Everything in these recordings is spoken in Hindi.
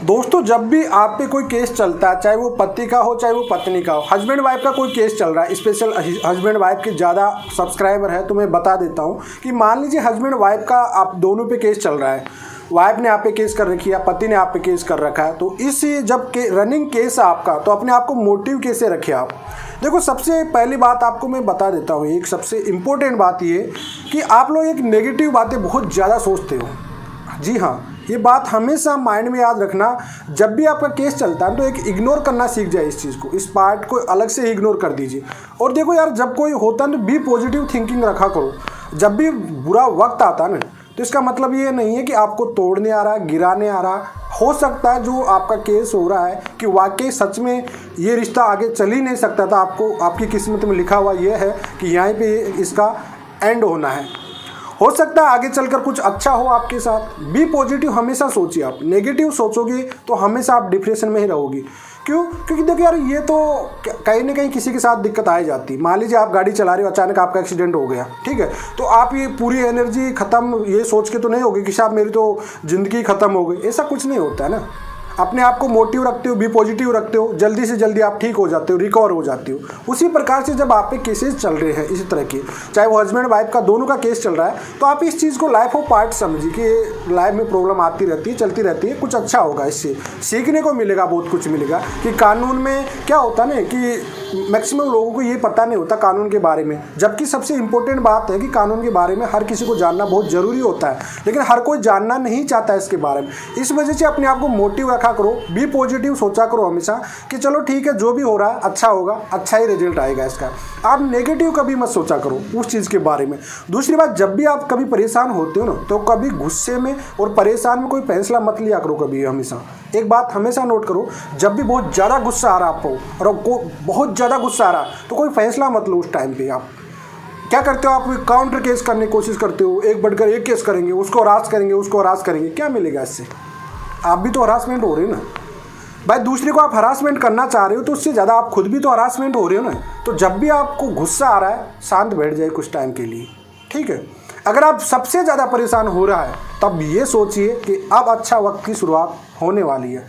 दोस्तों जब भी आप पे कोई केस चलता है, चाहे वो पति का हो चाहे वो पत्नी का हो, हस्बैंड वाइफ का कोई केस चल रहा है, स्पेशल हस्बैंड वाइफ के ज़्यादा सब्सक्राइबर है तो मैं बता देता हूँ कि मान लीजिए हस्बैंड वाइफ का आप दोनों पे केस चल रहा है, वाइफ ने आप पे केस कर रखी है, पति ने आप पे केस कर रखा है, तो इस जब रनिंग केस है आपका, तो अपने आप को मोटिव कैसे रखे आप। देखो सबसे पहली बात आपको मैं बता देता हूँ, एक सबसे इम्पोर्टेंट बात ये कि आप लोग एक नेगेटिव बातें बहुत ज़्यादा सोचते हो। जी हाँ, ये बात हमेशा माइंड में याद रखना। जब भी आपका केस चलता है तो एक इग्नोर करना सीख जाए इस चीज़ को, इस पार्ट को अलग से इग्नोर कर दीजिए। और देखो यार, जब कोई होता है तो बी पॉजिटिव थिंकिंग रखा करो। जब भी बुरा वक्त आता है ना, तो इसका मतलब ये नहीं है कि आपको तोड़ने आ रहा, गिराने आ रहा। हो सकता है जो आपका केस हो रहा है कि वाकई सच में ये रिश्ता आगे चल ही नहीं सकता था, आपको आपकी किस्मत में लिखा हुआ ये है कि यहाँ पे इसका एंड होना है। हो सकता है आगे चलकर कुछ अच्छा हो आपके साथ। बी पॉजिटिव हमेशा सोचिए। आप नेगेटिव सोचोगे तो हमेशा आप डिप्रेशन में ही रहोगे। क्यों? क्योंकि देखो यार, ये तो कहीं ना कहीं किसी के साथ दिक्कत आ जाती है। मान लीजिए आप गाड़ी चला रहे हो, अचानक आपका एक्सीडेंट हो गया, ठीक है, तो आप ये पूरी एनर्जी खत्म ये सोच के तो नहीं होगी कि साहब मेरी तो ज़िंदगी खत्म हो गई। ऐसा कुछ नहीं होता है ना। अपने आप को मोटिव रखते हो, बी पॉजिटिव रखते हो, जल्दी से जल्दी आप ठीक हो जाते हो, रिकवर हो जाते हो। उसी प्रकार से जब आप पे केसेस चल रहे हैं इसी तरह के, चाहे वो हस्बैंड वाइफ का दोनों का केस चल रहा है, तो आप इस चीज़ को लाइफ ऑफ पार्ट समझिए कि लाइफ में प्रॉब्लम आती रहती है, चलती रहती है, कुछ अच्छा होगा, इससे सीखने को मिलेगा, बहुत कुछ मिलेगा। कि कानून में क्या होता है ना कि मैक्सिमम लोगों को ये पता नहीं होता कानून के बारे में, जबकि सबसे इम्पोर्टेंट बात है कि कानून के बारे में हर किसी को जानना बहुत ज़रूरी होता है, लेकिन हर कोई जानना नहीं चाहता है इसके बारे में। इस वजह से अपने आप को मोटिव रखा करो, बी पॉजिटिव सोचा करो हमेशा कि चलो ठीक है, जो भी हो रहा है अच्छा होगा, अच्छा ही रिजल्ट आएगा इसका। आप नेगेटिव कभी मत सोचा करो उस चीज़ के बारे में। दूसरी बात, जब भी आप कभी परेशान होते हो ना, तो कभी गुस्से में और परेशान में कोई फैसला मत लिया करो कभी। हमेशा एक बात हमेशा नोट करो, जब भी बहुत ज़्यादा गुस्सा आ रहा आपको और आपको बहुत ज़्यादा गुस्सा आ रहा, तो कोई फैसला मत लो उस टाइम पे। आप क्या करते हो? आप काउंटर केस करने की कोशिश करते हो, एक बढ़कर एक केस करेंगे, उसको हरास करेंगे, उसको हरास करेंगे। क्या मिलेगा इससे? आप भी तो हरासमेंट हो रहे हो ना भाई। दूसरे को आप हरासमेंट करना चाह रहे हो तो उससे ज़्यादा आप खुद भी तो हरासमेंट हो रहे हो ना। तो जब भी आपको गुस्सा आ रहा है, शांत बैठ जाए कुछ टाइम के लिए, ठीक है। अगर आप सबसे ज़्यादा परेशान हो रहा है, तब ये सोचिए कि अब अच्छा वक्त की शुरुआत होने वाली है।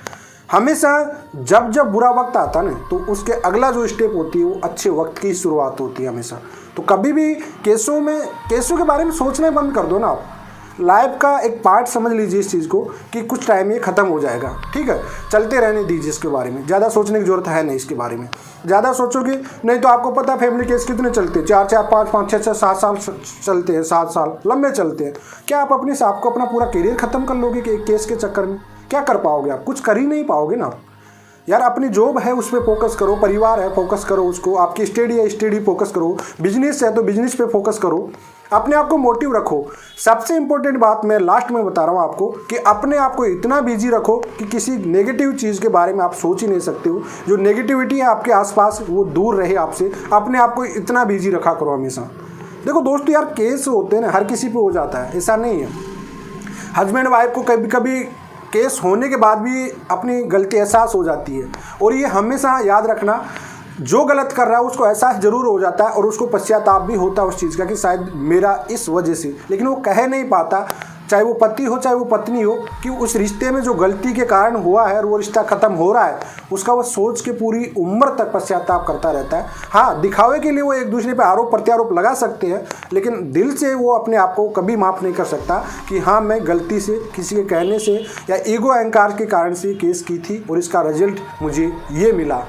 हमेशा जब जब बुरा वक्त आता है ना, तो उसके अगला जो स्टेप होती है वो अच्छे वक्त की शुरुआत होती है हमेशा। तो कभी भी केसों के बारे में सोचना बंद कर दो ना। आप लाइफ का एक पार्ट समझ लीजिए इस चीज़ को कि कुछ टाइम ये ख़त्म हो जाएगा, ठीक है। चलते रहने दीजिए इसके बारे में, ज़्यादा सोचने की ज़रूरत है नहीं इसके बारे में। ज़्यादा सोचोगे नहीं तो आपको पता है फैमिली केस कितने चलते हैं, 4 5 5 6 7 साल चलते हैं, 7 साल लंबे चलते हैं। क्या आप आपको अपना पूरा करियर ख़त्म कर लोगे कि केस के चक्कर में? क्या कर पाओगे? आप कुछ कर ही नहीं पाओगे ना यार। अपनी जॉब है उस पर फोकस करो, परिवार है फोकस करो उसको, आपकी स्टडी है स्टडी फोकस करो, बिजनेस है तो बिजनेस पे फोकस करो। अपने आप को मोटिव रखो। सबसे इंपॉर्टेंट बात मैं लास्ट में बता रहा हूँ आपको कि अपने आप को इतना बिजी रखो कि किसी नेगेटिव चीज़ के बारे में आप सोच ही नहीं सकते हो। जो नेगेटिविटी है आपके आसपास वो दूर रहे आपसे। अपने आप को इतना बिजी रखा करो हमेशा। देखो दोस्तों यार, केस होते हैं ना, हर किसी पे हो जाता है, ऐसा नहीं है। हस्बैंड वाइफ को कभी कभी केस होने के बाद भी अपनी गलती एहसास हो जाती है। और ये हमेशा याद रखना, जो गलत कर रहा है उसको एहसास जरूर हो जाता है और उसको पश्चाताप भी होता है उस चीज़ का कि शायद मेरा इस वजह से, लेकिन वो कह नहीं पाता, चाहे वो पति हो चाहे वो पत्नी हो, कि उस रिश्ते में जो गलती के कारण हुआ है और वो रिश्ता ख़त्म हो रहा है, उसका वो सोच के पूरी उम्र तक पश्चाताप करता रहता है। हाँ, दिखावे के लिए वो एक दूसरे पे आरोप प्रत्यारोप लगा सकते हैं, लेकिन दिल से वो अपने आप को कभी माफ़ नहीं कर सकता कि हाँ मैं गलती से, किसी के कहने से या ईगो अहंकार के कारण से केस की थी और इसका रिजल्ट मुझे ये मिला।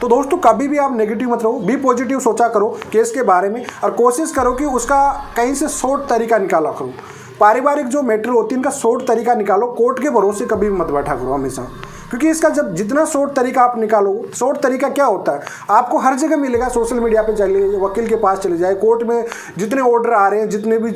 तो दोस्तों कभी भी आप नेगेटिव मत रहो, बी पॉजिटिव सोचा करो केस के बारे में और कोशिश करो कि उसका कहीं से शॉर्ट तरीका निकाला करो। पारिवारिक जो मैटर होती है इनका शॉर्ट तरीका निकालो। कोर्ट के भरोसे कभी भी मत बैठा करो हमेशा, क्योंकि इसका जब जितना शॉर्ट तरीका आप निकालो, शॉर्ट तरीका क्या होता है आपको हर जगह मिलेगा। सोशल मीडिया पे चले, वकील के पास चले जाए, कोर्ट में जितने ऑर्डर आ रहे हैं, जितने भी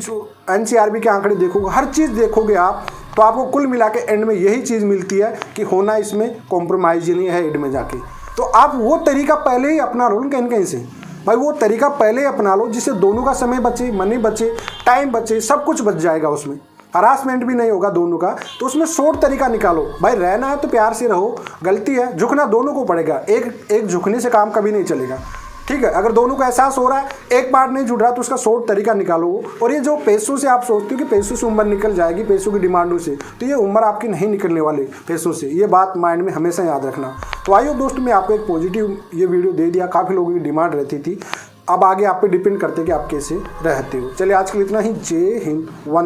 NCRB के आंकड़े देखोगे, हर चीज़ देखोगे आप, तो आपको कुल मिला के एंड में यही चीज़ मिलती है कि होना इसमें कॉम्प्रोमाइज़ नहीं है एंड में जाके। तो आप वो तरीका पहले ही अपना लो कहीं कहीं से भाई, वो तरीका पहले ही अपना लो जिससे दोनों का समय बचे, मनी बचे, टाइम बचे, सब कुछ बच जाएगा उसमें। हरासमेंट भी नहीं होगा दोनों का। तो उसमें शॉर्ट तरीका निकालो भाई। रहना है तो प्यार से रहो, गलती है झुकना दोनों को पड़ेगा, एक झुकने से काम कभी नहीं चलेगा। ठीक है। अगर दोनों को एहसास हो रहा है, एक पार्ट नहीं जुड़ रहा, तो उसका शॉर्ट तरीका निकालो। और ये जो पैसों से आप सोचते हो कि पैसों से उम्र निकल जाएगी, पैसों की डिमांडों से, तो ये उम्र आपकी नहीं निकलने वाली पैसों से। ये बात माइंड में हमेशा याद रखना। तो आइए दोस्तों, मैं आपको एक पॉजिटिव ये वीडियो दे दिया। काफ़ी लोगों की डिमांड रहती थी, अब आगे आप पे डिपेंड करते कि आप कैसे रहते हो। चलिए आज के लिए इतना ही। जय हिंद।